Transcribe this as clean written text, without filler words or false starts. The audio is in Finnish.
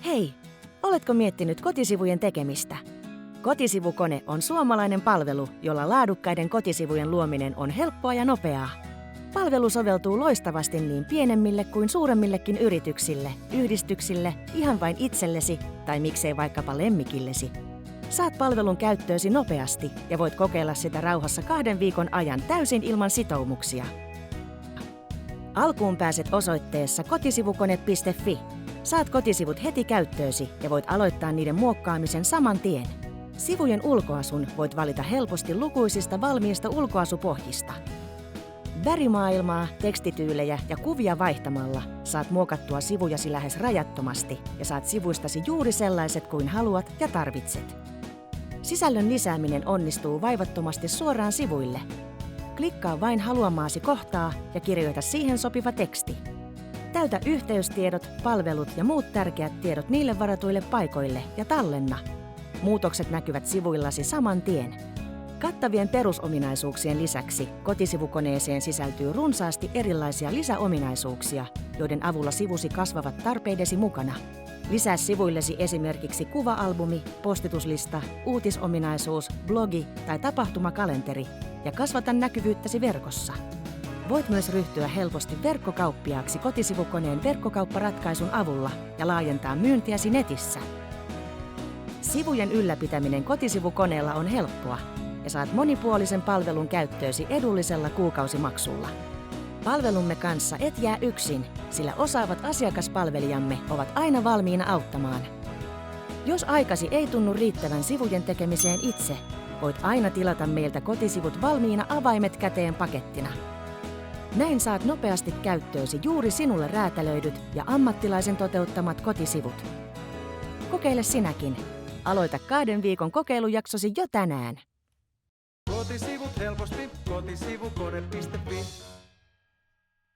Hei, oletko miettinyt kotisivujen tekemistä? Kotisivukone on suomalainen palvelu, jolla laadukkaiden kotisivujen luominen on helppoa ja nopeaa. Palvelu soveltuu loistavasti niin pienemmille kuin suuremmillekin yrityksille, yhdistyksille, ihan vain itsellesi tai miksei vaikkapa lemmikillesi. Saat palvelun käyttöösi nopeasti ja voit kokeilla sitä rauhassa 2 viikon ajan täysin ilman sitoumuksia. Alkuun pääset osoitteessa kotisivukone.fi. Saat kotisivut heti käyttöösi ja voit aloittaa niiden muokkaamisen saman tien. Sivujen ulkoasun voit valita helposti lukuisista valmiista ulkoasupohjista. Värimaailmaa, tekstityylejä ja kuvia vaihtamalla saat muokattua sivujasi lähes rajattomasti ja saat sivuistasi juuri sellaiset kuin haluat ja tarvitset. Sisällön lisääminen onnistuu vaivattomasti suoraan sivuille. Klikkaa vain haluamaasi kohtaa ja kirjoita siihen sopiva teksti. Täytä yhteystiedot, palvelut ja muut tärkeät tiedot niille varatuille paikoille ja tallenna. Muutokset näkyvät sivuillasi saman tien. Kattavien perusominaisuuksien lisäksi kotisivukoneeseen sisältyy runsaasti erilaisia lisäominaisuuksia, joiden avulla sivusi kasvavat tarpeidesi mukana. Lisää sivuillesi esimerkiksi kuva-albumi, postituslista, uutisominaisuus, blogi tai tapahtumakalenteri ja kasvata näkyvyyttäsi verkossa. Voit myös ryhtyä helposti verkkokauppiaaksi kotisivukoneen verkkokaupparatkaisun avulla ja laajentaa myyntiäsi netissä. Sivujen ylläpitäminen kotisivukoneella on helppoa ja saat monipuolisen palvelun käyttöösi edullisella kuukausimaksulla. Palvelumme kanssa et jää yksin, sillä osaavat asiakaspalvelijamme ovat aina valmiina auttamaan. Jos aikasi ei tunnu riittävän sivujen tekemiseen itse, voit aina tilata meiltä kotisivut valmiina avaimet käteen pakettina. Näin saat nopeasti käyttöösi juuri sinulle räätälöidyt ja ammattilaisen toteuttamat kotisivut. Kokeile sinäkin. Aloita 2 viikon kokeilujaksosi jo tänään. Kotisivut helposti, kotisivukone.fi.